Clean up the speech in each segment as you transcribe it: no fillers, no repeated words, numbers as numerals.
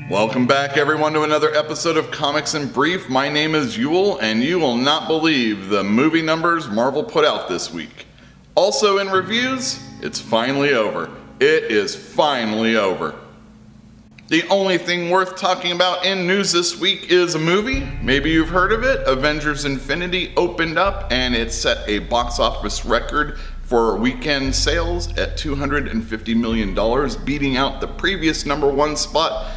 Welcome back, everyone, to another episode of Comics in Brief. My name is Yule, and you will not believe the movie numbers Marvel put out this week. Also in reviews, it's finally over. It is finally over. The only thing worth talking about in news this week is a movie. Maybe you've heard of it. Avengers Infinity opened up, and it set a box office record for weekend sales at $250 million, beating out the previous #1 spot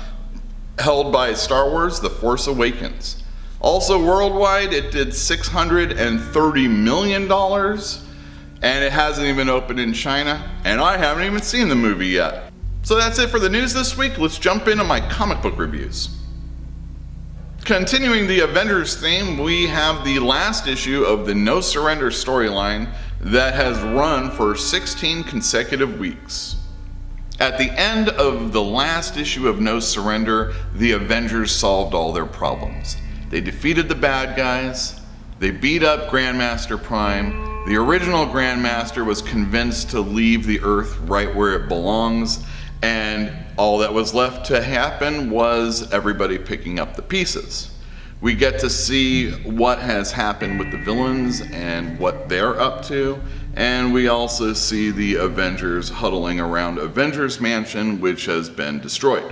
held by Star Wars: The Force Awakens. Also worldwide, it did $630 million, and it hasn't even opened in China, and I haven't even seen the movie yet. So that's it for the news this week. Let's jump into my comic book reviews. Continuing the Avengers theme, we have the last issue of the No Surrender storyline that has run for 16 consecutive weeks. At the end of the last issue of No Surrender, the Avengers solved all their problems. They defeated the bad guys, they beat up Grandmaster Prime, the original Grandmaster was convinced to leave the Earth right where it belongs, and all that was left to happen was everybody picking up the pieces. We get to see what has happened with the villains and what they're up to, and we also see the Avengers huddling around Avengers Mansion, which has been destroyed.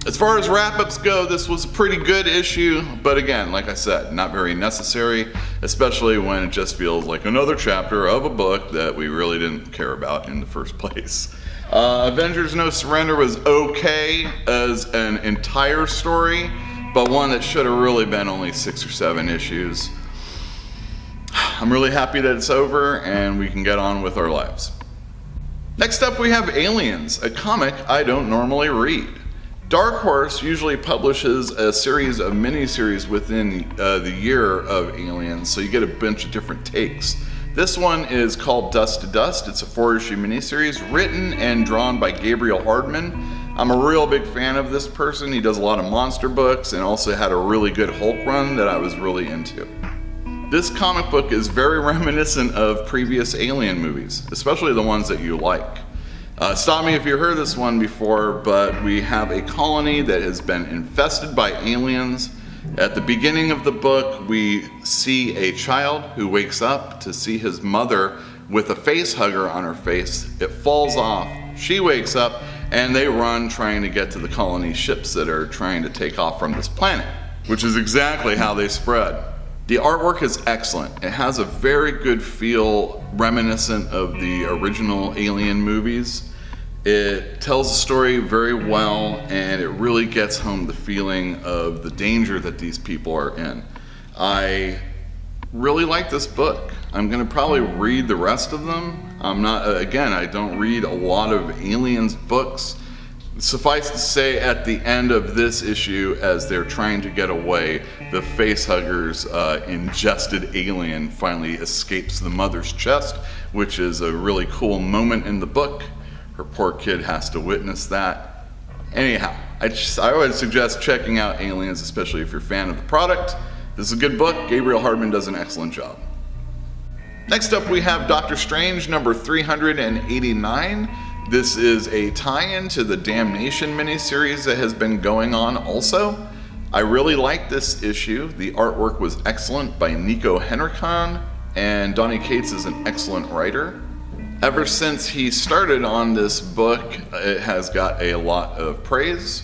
As far as wrap-ups go, this was a pretty good issue, but again, like I said, not very necessary, especially when it just feels like another chapter of a book that we really didn't care about in the first place. Avengers No Surrender was okay as an entire story, but one that should have really been only 6 or 7 issues. I'm really happy that it's over and we can get on with our lives. Next up we have Aliens, a comic I don't normally read. Dark Horse usually publishes a series of miniseries within the year of Aliens, so you get a bunch of different takes. This one is called Dust to Dust. It's a 4-issue miniseries written and drawn by Gabriel Hardman. I'm a real big fan of this person. He does a lot of monster books and also had a really good Hulk run that I was really into. This comic book is very reminiscent of previous Alien movies, especially the ones that you like. Stop me if you heard this one before, but we have a colony that has been infested by aliens. At the beginning of the book, we see a child who wakes up to see his mother with a face hugger on her face. It falls off, she wakes up, and they run trying to get to the colony ships that are trying to take off from this planet, which is exactly how they spread. The artwork is excellent. It has a very good feel reminiscent of the original Alien movies. It tells the story very well, and it really gets home the feeling of the danger that these people are in. I really like this book. I'm going to probably read the rest of them. I don't read a lot of Aliens books. Suffice to say, at the end of this issue, as they're trying to get away, the facehugger's ingested alien finally escapes the mother's chest, which is a really cool moment in the book. Her poor kid has to witness that. Anyhow, I would suggest checking out Aliens, especially if you're a fan of the product. This is a good book. Gabriel Hardman does an excellent job. Next up, we have Doctor Strange number 389. This is a tie-in to the Damnation miniseries that has been going on also. I really like this issue. The artwork was excellent by Nico Henriksen, and Donny Cates is an excellent writer. Ever since he started on this book, it has got a lot of praise.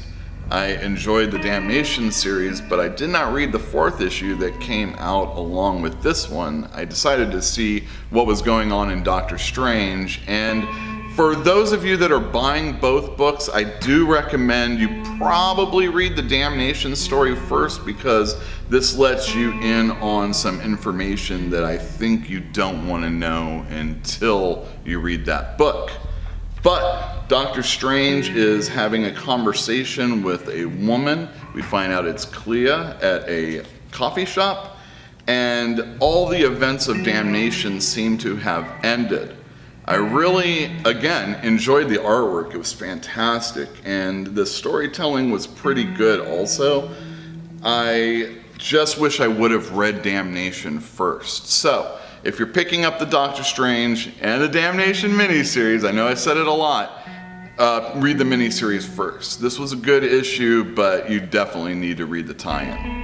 I enjoyed the Damnation series, but I did not read the 4th issue that came out along with this one. I decided to see what was going on in Doctor Strange, and for those of you that are buying both books, I do recommend you probably read the Damnation story first, because this lets you in on some information that I think you don't want to know until you read that book. But Doctor Strange is having a conversation with a woman. We find out it's Clea at a coffee shop, and all the events of Damnation seem to have ended. I really, again, enjoyed the artwork. It was fantastic, and the storytelling was pretty good also. I just wish I would have read Damnation first. So, if you're picking up the Doctor Strange and the Damnation miniseries, I know I said it a lot, read the miniseries first. This was a good issue, but you definitely need to read the tie-in.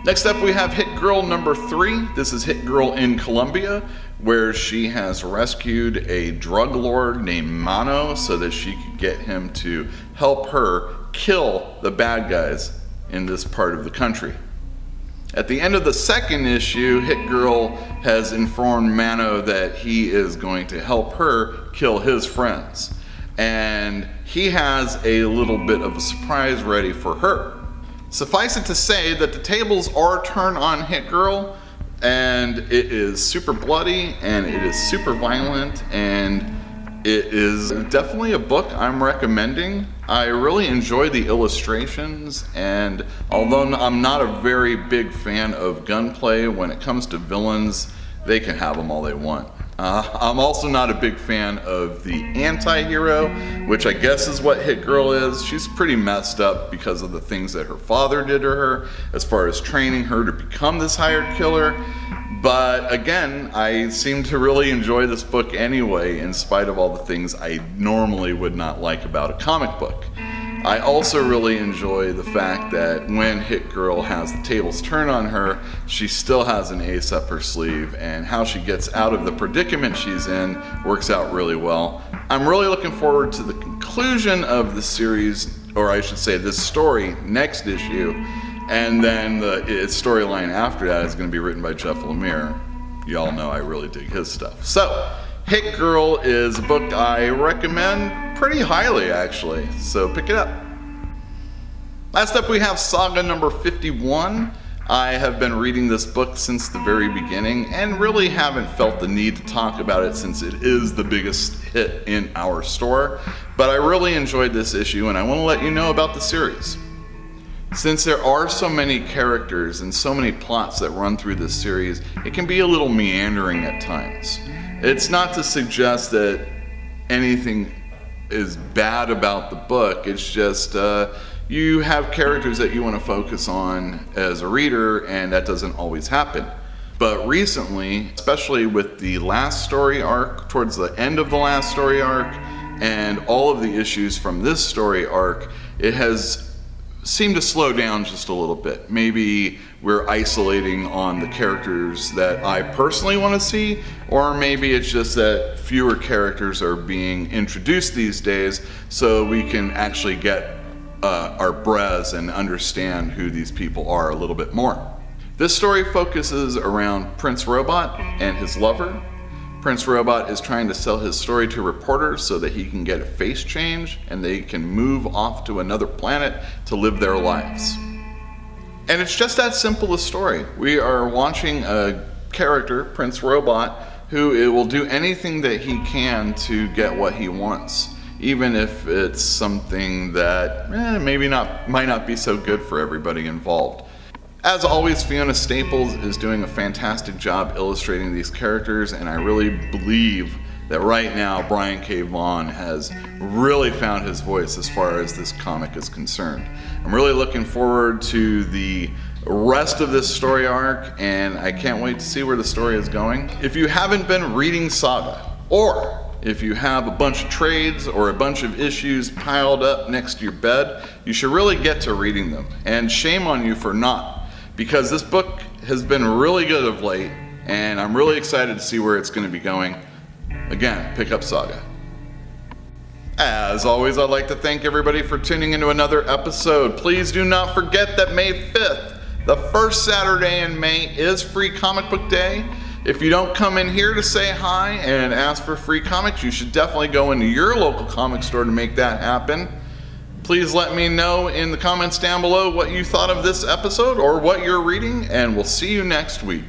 Next up, we have Hit Girl number 3. This is Hit Girl in Colombia, where she has rescued a drug lord named Mano so that she could get him to help her kill the bad guys in this part of the country. At the end of the second issue, Hit Girl has informed Mano that he is going to help her kill his friends. And he has a little bit of a surprise ready for her. Suffice it to say that the tables are turned on Hit Girl, and it is super bloody and it is super violent, and it is definitely a book I'm recommending. I really enjoy the illustrations, and although I'm not a very big fan of gunplay, when it comes to villains, they can have them all they want. I'm also not a big fan of the anti-hero, which I guess is what Hit Girl is. She's pretty messed up because of the things that her father did to her, as far as training her to become this hired killer. But again, I seem to really enjoy this book anyway, in spite of all the things I normally would not like about a comic book. I also really enjoy the fact that when Hit Girl has the tables turned on her, she still has an ace up her sleeve, and how she gets out of the predicament she's in works out really well. I'm really looking forward to the conclusion of the series, or I should say this story, next issue, and then its storyline after that is going to be written by Jeff Lemire. Y'all know I really dig his stuff. So, Hit Girl is a book I recommend pretty highly, actually, so pick it up. Last up, we have Saga number 51. I have been reading this book since the very beginning and really haven't felt the need to talk about it since it is the biggest hit in our store, but I really enjoyed this issue and I want to let you know about the series. Since there are so many characters and so many plots that run through this series, it can be a little meandering at times. It's not to suggest that anything is bad about the book, it's just you have characters that you want to focus on as a reader, and that doesn't always happen. But recently, especially with the last story arc, towards the end of the last story arc, and all of the issues from this story arc, it has seemed to slow down just a little bit. Maybe we're isolating on the characters that I personally want to see, or maybe it's just that fewer characters are being introduced these days so we can actually get our breaths and understand who these people are a little bit more. This story focuses around Prince Robot and his lover. Prince Robot is trying to sell his story to reporters so that he can get a face change and they can move off to another planet to live their lives. And it's just that simple a story. We are watching a character, Prince Robot, who will do anything that he can to get what he wants, even if it's something that might not be so good for everybody involved. As always, Fiona Staples is doing a fantastic job illustrating these characters, and I really believe that right now Brian K. Vaughan has really found his voice as far as this comic is concerned. I'm really looking forward to the rest of this story arc, and I can't wait to see where the story is going. If you haven't been reading Saga, or if you have a bunch of trades or a bunch of issues piled up next to your bed, you should really get to reading them. And shame on you for not, because this book has been really good of late, and I'm really excited to see where it's going to be going. Again, pick up Saga. As always, I'd like to thank everybody for tuning into another episode. Please do not forget that May 5th, the first Saturday in May, is Free Comic Book Day. If you don't come in here to say hi and ask for free comics, you should definitely go into your local comic store to make that happen. Please let me know in the comments down below what you thought of this episode or what you're reading, and we'll see you next week.